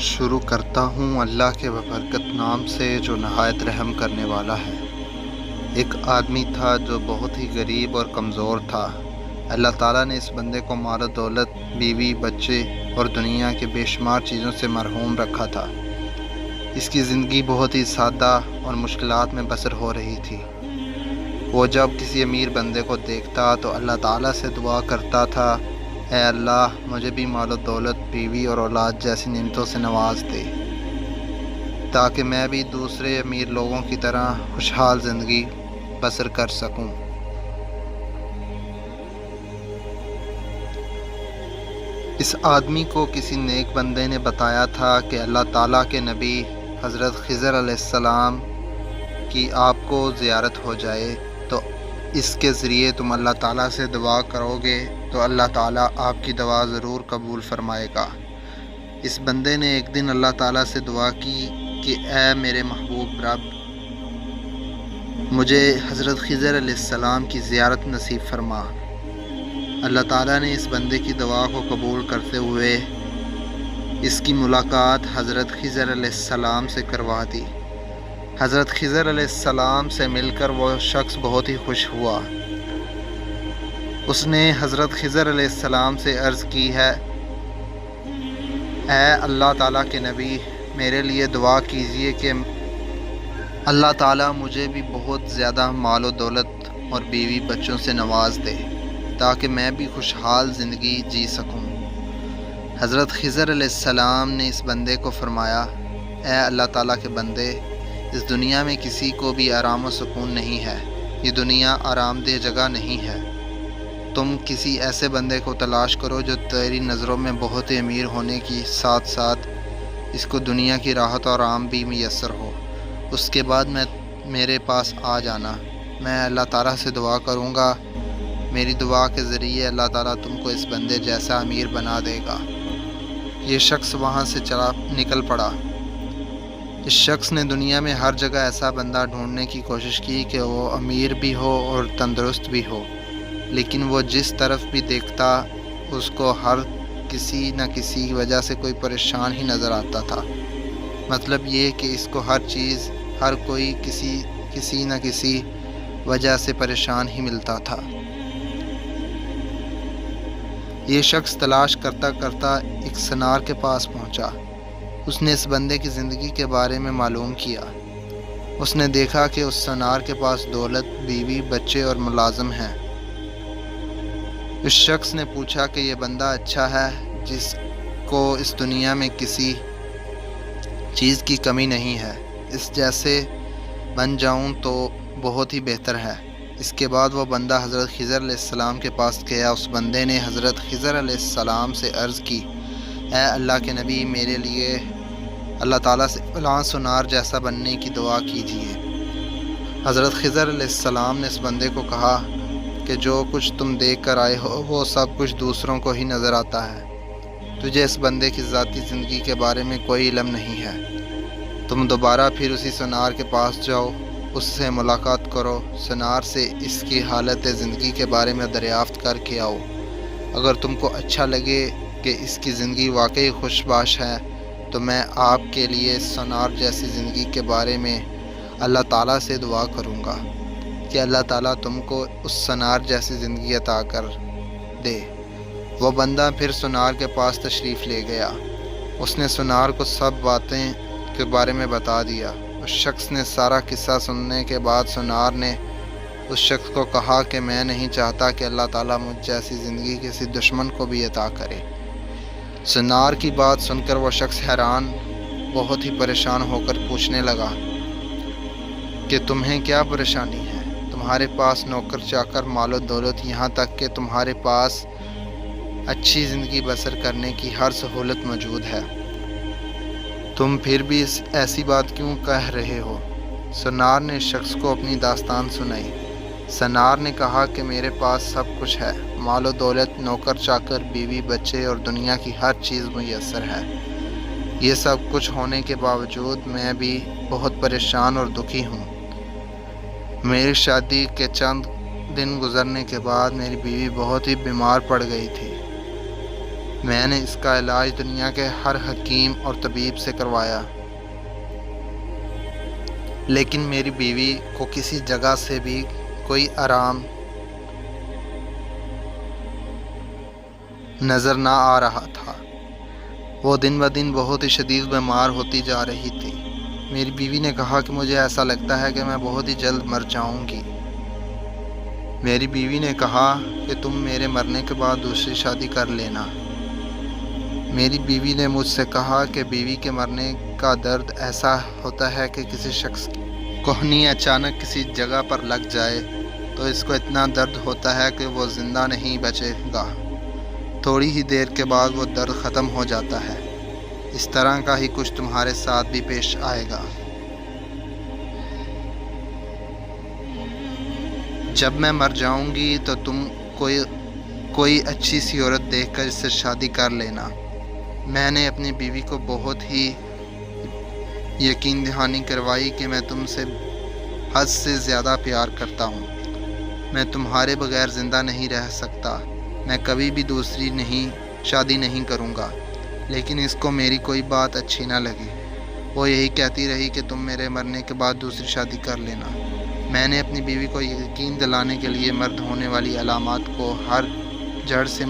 شروع کرتا ہوں اللہ کے ببرکت نام سے جو نہایت رحم کرنے والا ہے۔ ایک آدمی تھا جو بہت ہی غریب اور کمزور تھا۔ اللہ تعالیٰ نے اس بندے کو مال و دولت، بیوی، بچے اور دنیا کے بے شمار چیزوں سے محروم رکھا تھا۔ اس کی زندگی بہت ہی سادہ اور مشکلات میں بسر ہو رہی تھی۔ وہ جب کسی امیر بندے کو دیکھتا تو اللہ تعالیٰ سے دعا کرتا تھا، اے اللہ مجھے بھی مال و دولت، بیوی اور اولاد جیسی نعمتوں سے نواز دے تاکہ میں بھی دوسرے امیر لوگوں کی طرح خوشحال زندگی بسر کر سکوں۔ اس آدمی کو کسی نیک بندے نے بتایا تھا کہ اللہ تعالیٰ کے نبی حضرت خضر علیہ السلام کی آپ کو زیارت ہو جائے تو اس کے ذریعے تم اللہ تعالیٰ سے دعا کرو گے تو اللہ تعالیٰ آپ کی دعا ضرور قبول فرمائے گا۔ اس بندے نے ایک دن اللہ تعالیٰ سے دعا کی کہ اے میرے محبوب رب، مجھے حضرت خضر علیہ السلام کی زیارت نصیب فرما۔ اللہ تعالیٰ نے اس بندے کی دعا کو قبول کرتے ہوئے اس کی ملاقات حضرت خضر علیہ السلام سے کروا دی۔ حضرت خضر علیہ السلام سے مل کر وہ شخص بہت ہی خوش ہوا۔ اس نے حضرت خضر علیہ السلام سے عرض کی ہے، اے اللہ تعالیٰ کے نبی، میرے لیے دعا کیجئے کہ اللہ تعالیٰ مجھے بھی بہت زیادہ مال و دولت اور بیوی بچوں سے نواز دے تاکہ میں بھی خوشحال زندگی جی سکوں۔ حضرت خضر علیہ السلام نے اس بندے کو فرمایا، اے اللہ تعالیٰ کے بندے، اس دنیا میں کسی کو بھی آرام و سکون نہیں ہے۔ یہ دنیا آرام دہ جگہ نہیں ہے۔ تم کسی ایسے بندے کو تلاش کرو جو تیری نظروں میں بہت ہی امیر ہونے کی ساتھ ساتھ اس کو دنیا کی راحت اور آرام بھی میسر ہو۔ اس کے بعد میرے پاس آ جانا، میں اللہ تعالیٰ سے دعا کروں گا، میری دعا کے ذریعے اللہ تعالیٰ تم کو اس بندے جیسا امیر بنا دے گا۔ یہ شخص وہاں سے نکل پڑا۔ اس شخص نے دنیا میں ہر جگہ ایسا بندہ ڈھونڈنے کی کوشش کی کہ وہ امیر بھی ہو اور تندرست بھی ہو، لیکن وہ جس طرف بھی دیکھتا اس کو ہر کسی نہ کسی وجہ سے کوئی پریشان ہی نظر آتا تھا۔ مطلب یہ کہ اس کو ہر کوئی کسی نہ کسی وجہ سے پریشان ہی ملتا تھا۔ یہ شخص تلاش کرتا کرتا ایک سنار کے پاس پہنچا۔ اس نے اس بندے کی زندگی کے بارے میں معلوم کیا۔ اس نے دیکھا کہ اس سنار کے پاس دولت، بیوی، بچے اور ملازم ہیں۔ اس شخص نے پوچھا کہ یہ بندہ اچھا ہے جس کو اس دنیا میں کسی چیز کی کمی نہیں ہے، اس جیسے بن جاؤں تو بہت ہی بہتر ہے۔ اس کے بعد وہ بندہ حضرت خضر علیہ السلام کے پاس گیا۔ اس بندے نے حضرت خضر علیہ السلام سے عرض کی، اے اللہ کے نبی، میرے لیے اللہ تعالیٰ سے فلاں سنار جیسا بننے کی دعا کیجیے۔ حضرت خضر علیہ السلام نے اس بندے کو کہا کہ جو کچھ تم دیکھ کر آئے ہو وہ سب کچھ دوسروں کو ہی نظر آتا ہے۔ تجھے اس بندے کی ذاتی زندگی کے بارے میں کوئی علم نہیں ہے۔ تم دوبارہ پھر اسی سنار کے پاس جاؤ، اس سے ملاقات کرو، سنار سے اس کی حالت زندگی کے بارے میں دریافت کر کے آؤ۔ اگر تم کو اچھا لگے کہ اس کی زندگی واقعی خوش باش ہے تو میں آپ کے لیے سنار جیسی زندگی کے بارے میں اللہ تعالیٰ سے دعا کروں گا کہ اللہ تعالیٰ تم کو اس سنار جیسی زندگی عطا کر دے۔ وہ بندہ پھر سنار کے پاس تشریف لے گیا۔ اس نے سنار کو سب باتیں کے بارے میں بتا دیا۔ اس شخص نے سارا قصہ سننے کے بعد سنار نے اس شخص کو کہا کہ میں نہیں چاہتا کہ اللہ تعالیٰ مجھ جیسی زندگی کسی دشمن کو بھی عطا کرے۔ سنار کی بات سن کر وہ شخص حیران، بہت ہی پریشان ہو کر پوچھنے لگا کہ تمہیں کیا پریشانی ہے؟ تمہارے پاس نوکر چاکر، مال و دولت، یہاں تک کہ تمہارے پاس اچھی زندگی بسر کرنے کی ہر سہولت موجود ہے، تم پھر بھی ایسی بات کیوں کہہ رہے ہو؟ سنار نے شخص کو اپنی داستان سنائی۔ سنار نے کہا کہ میرے پاس سب کچھ ہے، مال و دولت، نوکر چاکر، بیوی، بچے اور دنیا کی ہر چیز میسر ہے۔ یہ سب کچھ ہونے کے باوجود میں بھی بہت پریشان اور دکھی ہوں۔ میری شادی کے چند دن گزرنے کے بعد میری بیوی بہت ہی بیمار پڑ گئی تھی۔ میں نے اس کا علاج دنیا کے ہر حکیم اور طبیب سے کروایا، لیکن میری بیوی کو کسی جگہ سے بھی کوئی آرام نظر نہ آ رہا تھا۔ وہ دن بہ دن بہت ہی شدید بیمار ہوتی جا رہی تھی۔ میری بیوی نے کہا کہ مجھے ایسا لگتا ہے کہ میں بہت ہی جلد مر جاؤں گی۔ میری بیوی نے کہا کہ تم میرے مرنے کے بعد دوسری شادی کر لینا۔ میری بیوی نے مجھ سے کہا کہ بیوی کے مرنے کا درد ایسا ہوتا ہے کہ کسی شخص کی کوہنی اچانک کسی جگہ پر لگ جائے تو اس کو اتنا درد ہوتا ہے کہ وہ زندہ نہیں بچے گا۔ تھوڑی ہی دیر کے بعد وہ درد ختم ہو جاتا ہے۔ اس طرح کا ہی کچھ تمہارے ساتھ بھی پیش آئے گا۔ جب میں مر جاؤں گی تو تم کوئی اچھی سی عورت دیکھ کر اس سے شادی کر لینا۔ میں نے اپنی بیوی کو بہت ہی یقین دہانی کروائی کہ میں تم سے حد سے زیادہ پیار کرتا ہوں۔ میں تمہارے بغیر زندہ نہیں رہ سکتا۔ میں کبھی بھی دوسری شادی نہیں کروں گا۔ لیکن اس کو میری کوئی بات اچھی نہ لگی۔ وہ یہی کہتی رہی کہ تم میرے مرنے کے بعد دوسری شادی کر لینا۔ میں نے اپنی بیوی کو یقین دلانے کے لیے مرد ہونے والی علامات کو ہر جڑ سے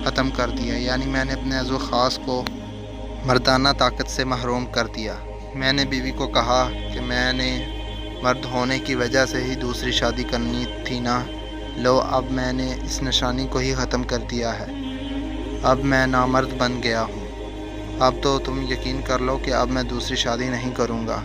ختم کر دیا، یعنی میں نے اپنے عضو خاص کو مردانہ طاقت سے محروم کر دیا۔ میں نے بیوی کو کہا کہ میں نے مرد ہونے کی وجہ سے ہی دوسری شادی کرنی تھی نا، لو اب میں نے اس نشانی کو ہی ختم کر دیا ہے۔ اب میں نامرد بن گیا ہوں۔ اب تو تم یقین کر لو کہ اب میں دوسری شادی نہیں کروں گا۔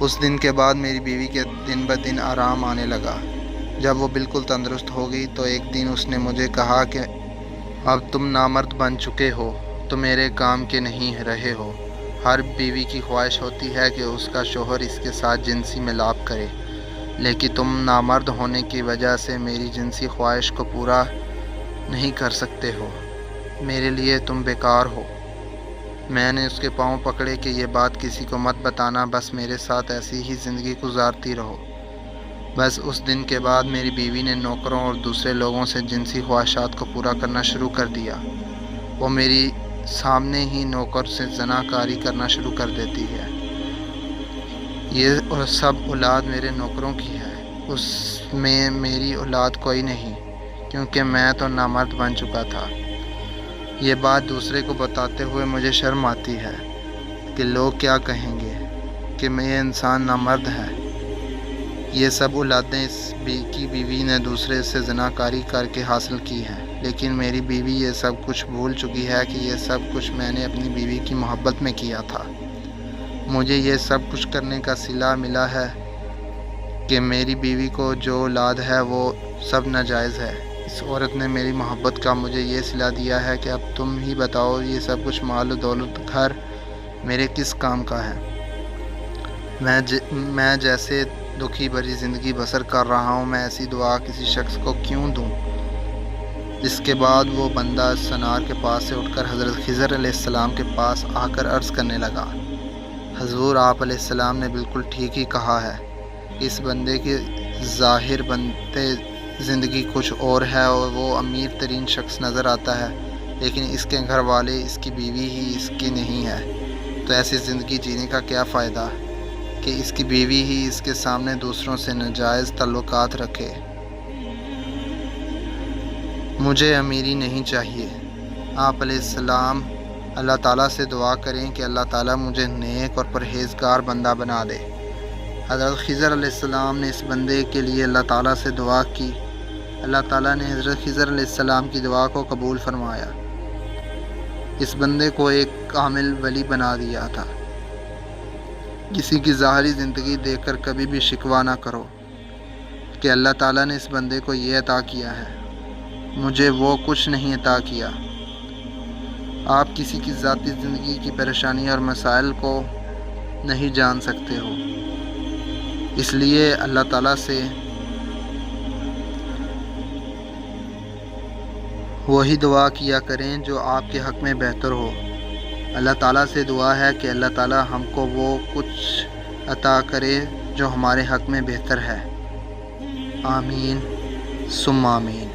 اس دن کے بعد میری بیوی کے دن بہ دن آرام آنے لگا۔ جب وہ بالکل تندرست ہو گئی تو ایک دن اس نے مجھے کہا کہ اب تم نامرد بن چکے ہو تو میرے کام کے نہیں رہے ہو۔ ہر بیوی کی خواہش ہوتی ہے کہ اس کا شوہر اس کے ساتھ جنسی ملاپ کرے، لیکن تم نامرد ہونے کی وجہ سے میری جنسی خواہش کو پورا نہیں کر سکتے ہو۔ میرے لیے تم بیکار ہو۔ میں نے اس کے پاؤں پکڑے کہ یہ بات کسی کو مت بتانا، بس میرے ساتھ ایسی ہی زندگی گزارتی رہو۔ بس اس دن کے بعد میری بیوی نے نوکروں اور دوسرے لوگوں سے جنسی خواہشات کو پورا کرنا شروع کر دیا۔ وہ میری سامنے ہی نوکر سے زنا کاری کرنا شروع کر دیتی ہے۔ یہ سب اولاد میرے نوکروں کی ہے، اس میں میری اولاد کوئی نہیں، کیونکہ میں تو نامرد بن چکا تھا۔ یہ بات دوسرے کو بتاتے ہوئے مجھے شرم آتی ہے کہ لوگ کیا کہیں گے کہ یہ انسان نامرد ہے۔ یہ سب اولادیں اس کی بیوی نے دوسرے سے زنا کاری کر کے حاصل کی ہیں، لیکن میری بیوی یہ سب کچھ بھول چکی ہے کہ یہ سب کچھ میں نے اپنی بیوی کی محبت میں کیا تھا۔ مجھے یہ سب کچھ کرنے کا صلہ ملا ہے کہ میری بیوی کو جو اولاد ہے وہ سب ناجائز ہے۔ اس عورت نے میری محبت کا مجھے یہ صلہ دیا ہے کہ اب تم ہی بتاؤ یہ سب کچھ مال و دولت گھر میرے کس کام کا ہے؟ میں جیسے دکھی بھری زندگی بسر کر رہا ہوں، میں ایسی دعا کسی شخص کو کیوں دوں؟ اس کے بعد وہ بندہ سنار کے پاس سے اٹھ کر حضرت خضر علیہ السلام کے پاس آ کر عرض کرنے لگا، حضور آپ علیہ السلام نے بالکل ٹھیک ہی کہا ہے۔ اس بندے کی ظاہر بنتے زندگی کچھ اور ہے اور وہ امیر ترین شخص نظر آتا ہے، لیکن اس کے گھر والے، اس کی بیوی ہی اس کی نہیں ہے، تو ایسی زندگی جینے کا کیا فائدہ کہ اس کی بیوی ہی اس کے سامنے دوسروں سے ناجائز تعلقات رکھے۔ مجھے امیری نہیں چاہیے۔ آپ علیہ السلام اللہ تعالیٰ سے دعا کریں کہ اللہ تعالیٰ مجھے نیک اور پرہیزگار بندہ بنا دے۔ حضرت خضر علیہ السلام نے اس بندے کے لیے اللہ تعالیٰ سے دعا کی۔ اللہ تعالیٰ نے حضرت خضر علیہ السلام کی دعا کو قبول فرمایا۔ اس بندے کو ایک کامل ولی بنا دیا تھا۔ کسی کی ظاہری زندگی دیکھ کر کبھی بھی شکوہ نہ کرو کہ اللہ تعالیٰ نے اس بندے کو یہ عطا کیا ہے، مجھے وہ کچھ نہیں عطا کیا۔ آپ کسی کی ذاتی زندگی کی پریشانی اور مسائل کو نہیں جان سکتے ہو، اس لیے اللہ تعالیٰ سے وہی دعا کیا کریں جو آپ کے حق میں بہتر ہو۔ اللہ تعالیٰ سے دعا ہے کہ اللہ تعالیٰ ہم کو وہ کچھ عطا کرے جو ہمارے حق میں بہتر ہے۔ آمین ثم آمین۔